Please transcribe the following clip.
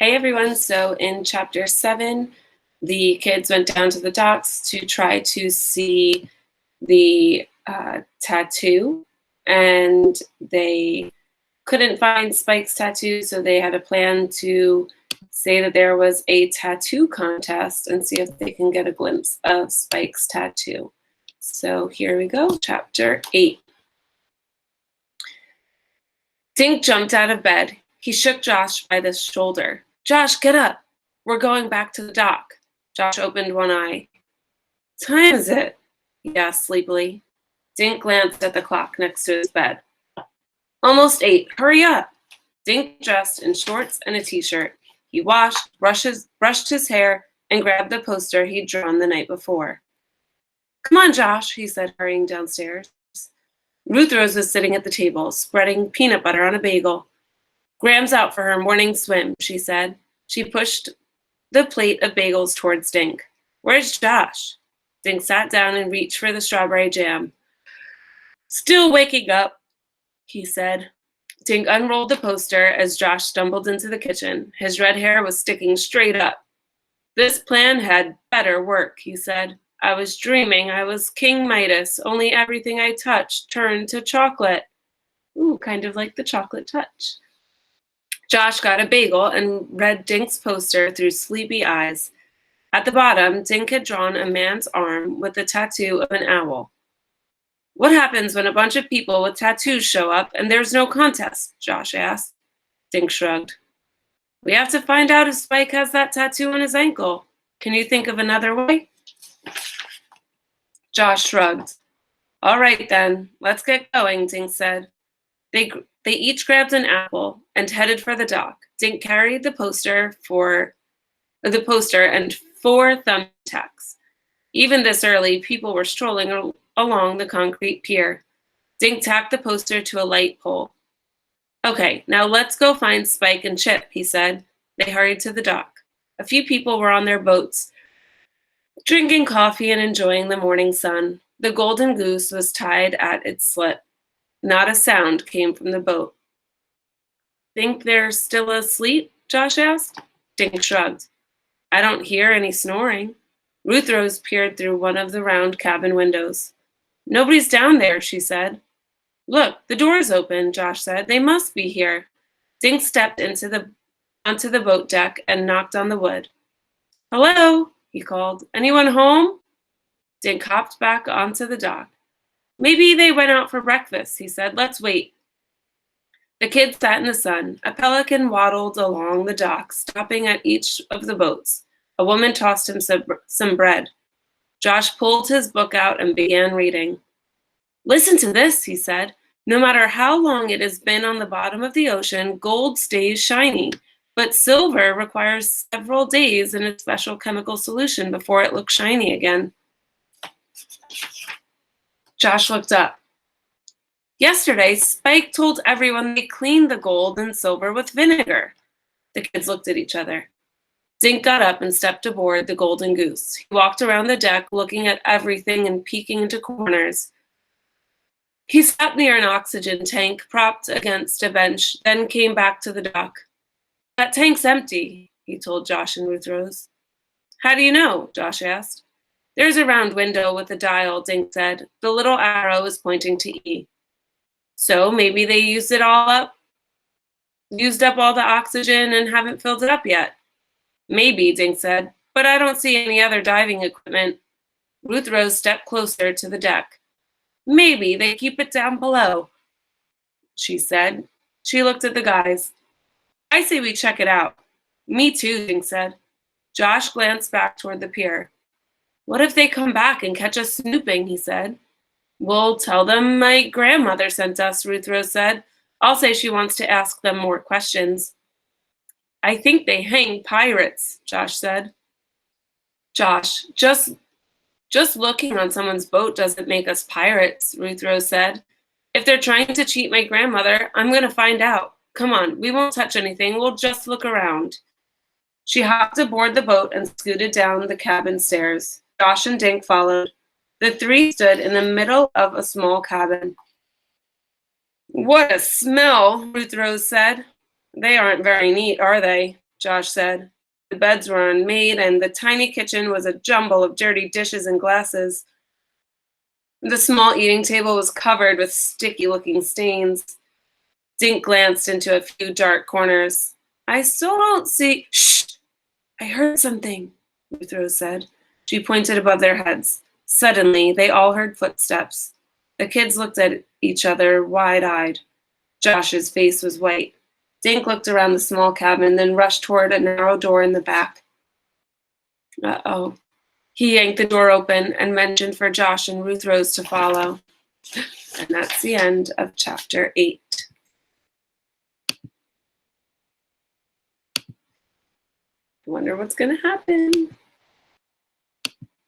Hey everyone, so in chapter 7, the kids went down to the docks to try to see the tattoo, and they couldn't find Spike's tattoo, so they had a plan to say that there was a tattoo contest and see if they can get a glimpse of Spike's tattoo. So here we go, chapter 8. Dink jumped out of bed. He shook Josh by the shoulder. Josh, get up. We're going back to the dock. Josh opened one eye. Time is it? He asked sleepily. Dink glanced at the clock next to his bed. Almost 8. Hurry up. Dink dressed in shorts and a t-shirt. He washed, brushed his hair, and grabbed the poster he'd drawn the night before. Come on, Josh, he said, hurrying downstairs. Ruth Rose was sitting at the table, spreading peanut butter on a bagel. Graham's out for her morning swim, she said. She pushed the plate of bagels towards Dink. Where's Josh? Dink sat down and reached for the strawberry jam. Still waking up, he said. Dink unrolled the poster as Josh stumbled into the kitchen. His red hair was sticking straight up. This plan had better work, he said. I was dreaming I was King Midas, only everything I touched turned to chocolate. Ooh, kind of like the chocolate touch. Josh got a bagel and read Dink's poster through sleepy eyes. At the bottom, Dink had drawn a man's arm with the tattoo of an owl. What happens when a bunch of people with tattoos show up and there's no contest? Josh asked. Dink shrugged. We have to find out if Spike has that tattoo on his ankle. Can you think of another way? Josh shrugged. All right then, let's get going, Dink said. They each grabbed an apple and headed for the dock. Dink carried the poster and 4 thumbtacks. Even this early, people were strolling along the concrete pier. Dink tacked the poster to a light pole. Okay, now let's go find Spike and Chip, he said. They hurried to the dock. A few people were on their boats, drinking coffee and enjoying the morning sun. The golden goose was tied at its slip. Not a sound came from the boat. Think they're still asleep? Josh asked. Dink shrugged. I don't hear any snoring. Ruth Rose peered through one of the round cabin windows. Nobody's down there, she said. Look, the door's open, Josh said. They must be here. Dink stepped onto the boat deck and knocked on the wood. Hello, he called. Anyone home? Dink hopped back onto the dock. Maybe they went out for breakfast, he said. Let's wait. The kids sat in the sun. A pelican waddled along the dock, stopping at each of the boats. A woman tossed him some bread. Josh pulled his book out and began reading. Listen to this, he said. No matter how long it has been on the bottom of the ocean, gold stays shiny, but silver requires several days in a special chemical solution before it looks shiny again. Josh looked up. Yesterday, Spike told everyone they cleaned the gold and silver with vinegar. The kids looked at each other. Dink got up and stepped aboard the Golden Goose. He walked around the deck, looking at everything and peeking into corners. He sat near an oxygen tank propped against a bench, then came back to the dock. That tank's empty, he told Josh and Ruth Rose. How do you know? Josh asked. There's a round window with a dial, Dink said. The little arrow is pointing to E. So maybe they used up all the oxygen and haven't filled it up yet. Maybe, Dink said, but I don't see any other diving equipment. Ruth Rose stepped closer to the deck. Maybe they keep it down below, she said. She looked at the guys. I say we check it out. Me too, Dink said. Josh glanced back toward the pier. What if they come back and catch us snooping, he said. We'll tell them my grandmother sent us, Ruth Rose said. I'll say she wants to ask them more questions. I think they hang pirates, Josh said. Josh, just looking on someone's boat doesn't make us pirates, Ruth Rose said. If they're trying to cheat my grandmother, I'm going to find out. Come on, we won't touch anything. We'll just look around. She hopped aboard the boat and scooted down the cabin stairs. Josh and Dink followed. The 3 stood in the middle of a small cabin. What a smell, Ruth Rose said. They aren't very neat, are they? Josh said. The beds were unmade, and the tiny kitchen was a jumble of dirty dishes and glasses. The small eating table was covered with sticky-looking stains. Dink glanced into a few dark corners. I still don't see— Shh! I heard something, Ruth Rose said. She pointed above their heads. Suddenly, they all heard footsteps. The kids looked at each other, wide-eyed. Josh's face was white. Dink looked around the small cabin, then rushed toward a narrow door in the back. Uh-oh. He yanked the door open and motioned for Josh and Ruth Rose to follow. And that's the end of chapter 8. I wonder what's going to happen.